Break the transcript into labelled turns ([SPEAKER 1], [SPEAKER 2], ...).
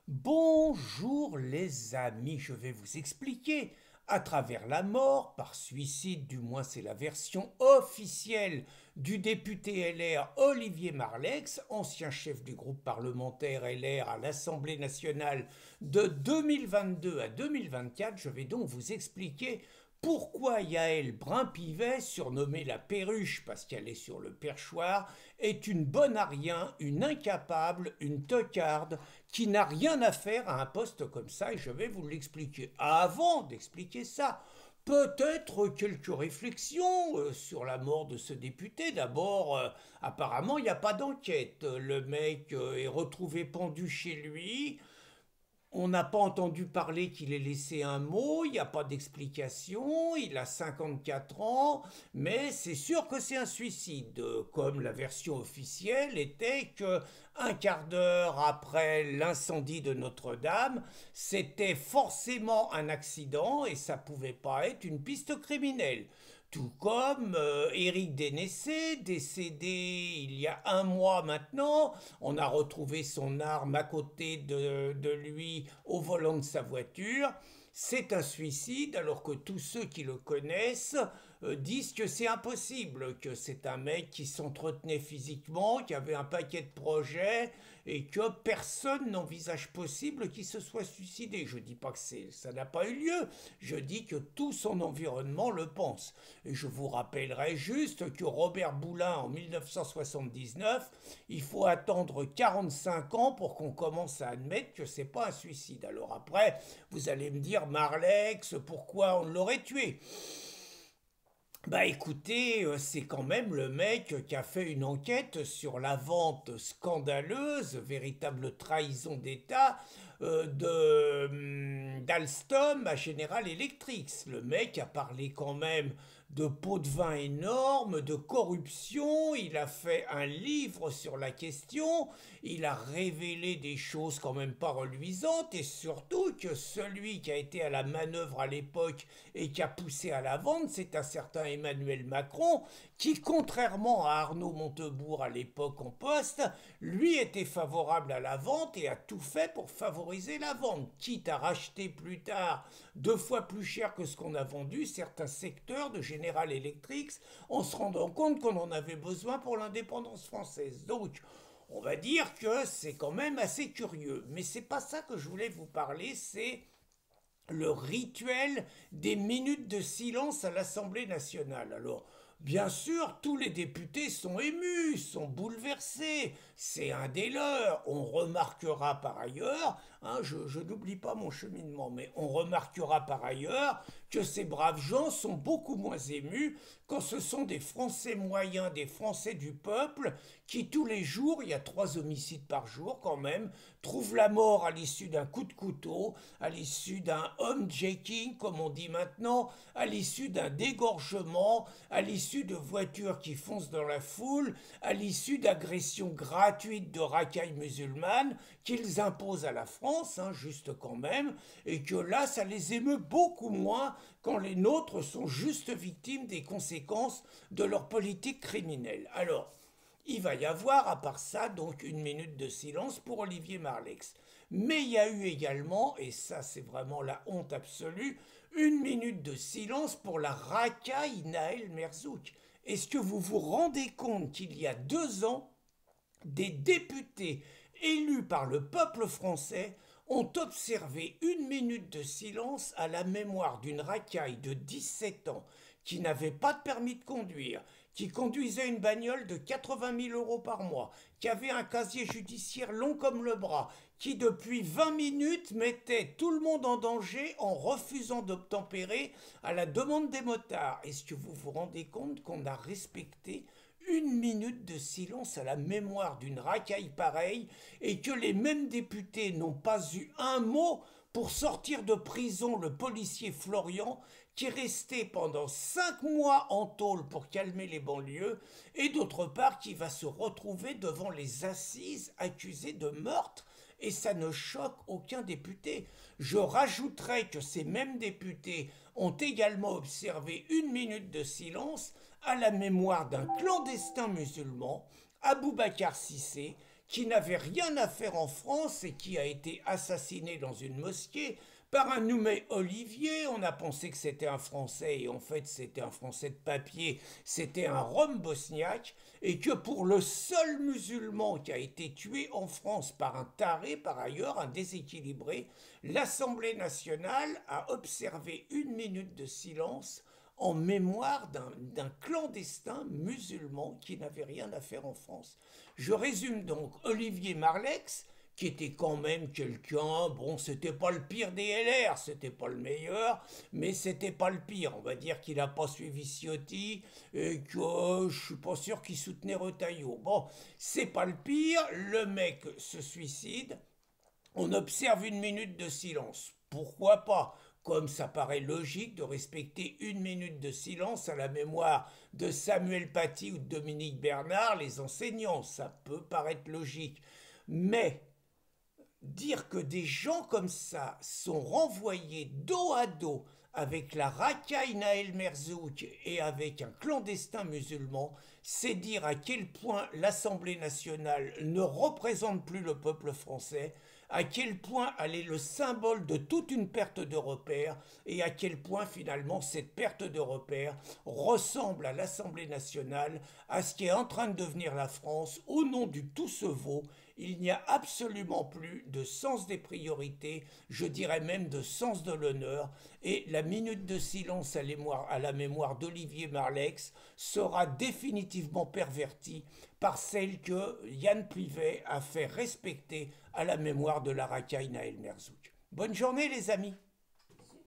[SPEAKER 1] Bonjour les amis, je vais vous expliquer. À travers la mort, par suicide, du moins c'est la version officielle du député LR Olivier Marleix, ancien chef du groupe parlementaire LR à l'Assemblée nationale de 2022 à 2024, je vais donc vous expliquer pourquoi Yaël Brun-Pivet, surnommée la perruche parce qu'elle est sur le perchoir, est une bonne à rien, une incapable, une tocarde qui n'a rien à faire à un poste comme ça et je vais vous l'expliquer. Avant d'expliquer ça, peut-être quelques réflexions sur la mort de ce député. D'abord, apparemment, il n'y a pas d'enquête. Le mec est retrouvé pendu chez lui. On n'a pas entendu parler qu'il ait laissé un mot, il n'y a pas d'explication, il a 54 ans, mais c'est sûr que c'est un suicide, comme la version officielle était que un quart d'heure après l'incendie de Notre-Dame, c'était forcément un accident et ça pouvait pas être une piste criminelle. Tout comme Éric Dénessé, décédé il y a un mois maintenant, on a retrouvé son arme à côté de lui au volant de sa voiture. C'est un suicide alors que tous ceux qui le connaissent disent que c'est impossible, que c'est un mec qui s'entretenait physiquement, qui avait un paquet de projets et que personne n'envisage possible qu'il se soit suicidé. Je ne dis pas que ça n'a pas eu lieu, je dis que tout son environnement le pense. Et je vous rappellerai juste que Robert Boulin en 1979, il faut attendre 45 ans pour qu'on commence à admettre que c'est pas un suicide. Alors après, vous allez me dire, Marleix, pourquoi on l'aurait tué? Bah écoutez, c'est quand même le mec qui a fait une enquête sur la vente scandaleuse, véritable trahison d'État, d'Alstom à General Electric. Le mec a parlé quand même de pots de vin énormes, de corruption, il a fait un livre sur la question, il a révélé des choses quand même pas reluisantes et surtout que celui qui a été à la manœuvre à l'époque et qui a poussé à la vente, c'est un certain Emmanuel Macron qui, contrairement à Arnaud Montebourg à l'époque en poste, lui était favorable à la vente et a tout fait pour favoriser la vente, quitte à racheter plus tard 2 fois plus cher que ce qu'on a vendu certains secteurs de General Electric en se rendant compte qu'on en avait besoin pour l'indépendance française. Donc, on va dire que c'est quand même assez curieux. Mais c'est pas ça que je voulais vous parler, c'est le rituel des minutes de silence à l'Assemblée nationale. Alors, bien sûr, tous les députés sont émus, sont bouleversés. C'est un des leurs. On remarquera par ailleurs, hein, je n'oublie pas mon cheminement, mais on remarquera par ailleurs que ces braves gens sont beaucoup moins émus quand ce sont des Français moyens, des Français du peuple, qui tous les jours, il y a 3 homicides par jour quand même, trouvent la mort à l'issue d'un coup de couteau, à l'issue d'un homejacking, comme on dit maintenant, à l'issue d'un dégorgement, à l'issue de voitures qui foncent dans la foule, à l'issue d'agressions gratuites de racailles musulmanes qu'ils imposent à la France, hein, juste quand même, et que là, ça les émeut beaucoup moins quand les nôtres sont juste victimes des conséquences de leur politique criminelle. Alors, il va y avoir, à part ça, donc une minute de silence pour Olivier Marleix. Mais il y a eu également, et ça c'est vraiment la honte absolue, une minute de silence pour la racaille Naël Merzouk. Est-ce que vous vous rendez compte qu'il y a 2 ans, des députés élus par le peuple français ont observé une minute de silence à la mémoire d'une racaille de 17 ans qui n'avait pas de permis de conduire, qui conduisait une bagnole de 80 000 euros par mois, qui avait un casier judiciaire long comme le bras, qui depuis 20 minutes mettait tout le monde en danger en refusant d'obtempérer à la demande des motards. Est-ce que vous vous rendez compte qu'on a respecté une minute de silence à la mémoire d'une racaille pareille et que les mêmes députés n'ont pas eu un mot pour sortir de prison le policier Florian qui est resté pendant 5 mois en tôle pour calmer les banlieues et d'autre part qui va se retrouver devant les assises accusé de meurtre et ça ne choque aucun député. Je rajouterai que ces mêmes députés ont également observé une minute de silence à la mémoire d'un clandestin musulman, Aboubacar Cissé, qui n'avait rien à faire en France et qui a été assassiné dans une mosquée par un nommé Olivier. On a pensé que c'était un Français et en fait c'était un Français de papier, c'était un Rome bosniaque, et que pour le seul musulman qui a été tué en France par un taré, par ailleurs, un déséquilibré, l'Assemblée nationale a observé 1 minute de silence en mémoire d'un clandestin musulman qui n'avait rien à faire en France. Je résume donc: Olivier Marleix, qui était quand même quelqu'un, bon, c'était pas le pire des LR, c'était pas le meilleur, mais c'était pas le pire. On va dire qu'il a pas suivi Ciotti et que je suis pas sûr qu'il soutenait Retailleau. Bon, c'est pas le pire, le mec se suicide, on observe 1 minute de silence. Pourquoi pas? Comme ça paraît logique de respecter 1 minute de silence à la mémoire de Samuel Paty ou de Dominique Bernard, les enseignants, ça peut paraître logique. Mais dire que des gens comme ça sont renvoyés dos à dos avec la racaille Naël Merzouk et avec un clandestin musulman, c'est dire à quel point l'Assemblée nationale ne représente plus le peuple français, à quel point elle est le symbole de toute une perte de repères et à quel point finalement cette perte de repères ressemble à l'Assemblée nationale, à ce qui est en train de devenir la France au nom du tout se vaut. Il n'y a absolument plus de sens des priorités, je dirais même de sens de l'honneur, et la minute de silence à la mémoire d'Olivier Marleix sera définitivement pervertie par celle que Yann Privet a fait respecter à la mémoire de la racaille Naël Merzouk. Bonne journée les amis.